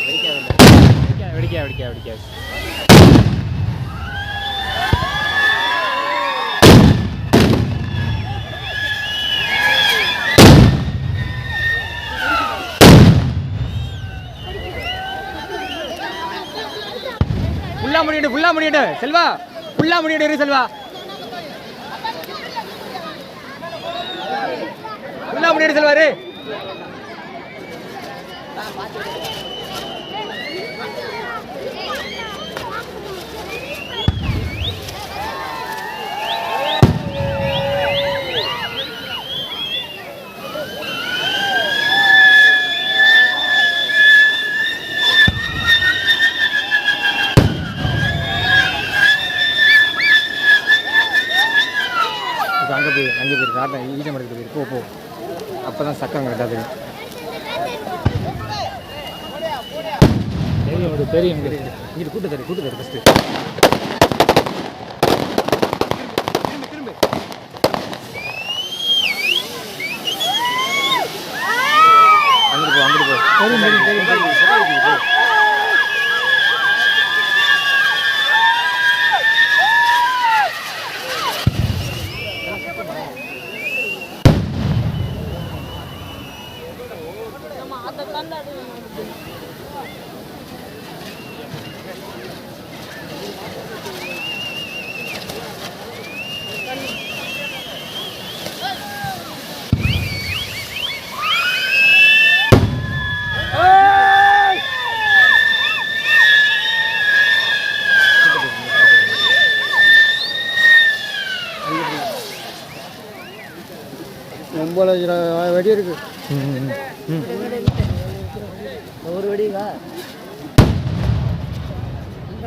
வெடிக்காது. ஃபுல்லா முடியடு செல்வா, ஃபுல்லா முடியடு செல்வா, ஃபுல்லா முடியடு செல்வா ரே. அங்கே போயிருக்கு காட்டேன் ஈஜம் எடுத்துட்டு போயிரு. போ அப்போ தான் சக்கம் கரெக்டாக தெரியும். இங்கிட்டு கூட்டு தரு ஃபஸ்ட்டு. அங்கிட்டு போ. வெடி இருக்கு. ஒரு வெடிக்கா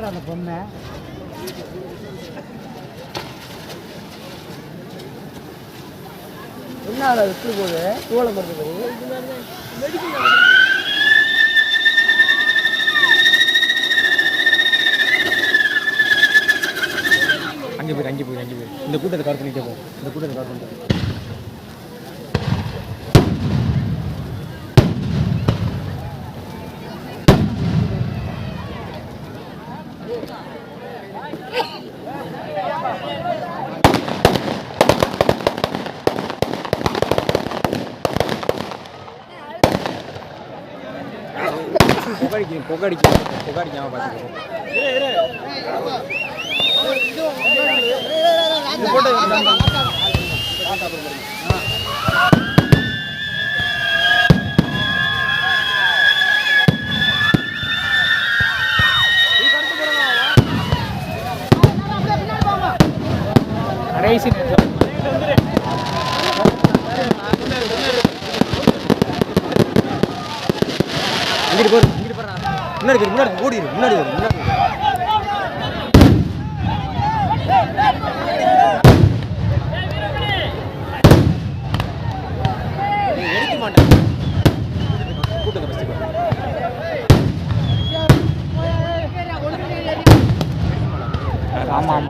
அந்த பொண்ணை என்ன விட்டு போகுது தூளை போகிறது. அங்கே போய் இந்த கூட்டத்தை கார் பண்ணிட்டே போ. புகாடிக்காம பார்த்துக்கோ. கடைசி முன்னாடி ஓடிடு. முன்னாடி எடுக்க மாட்டேன். கூட்டத்தை ஆமாம்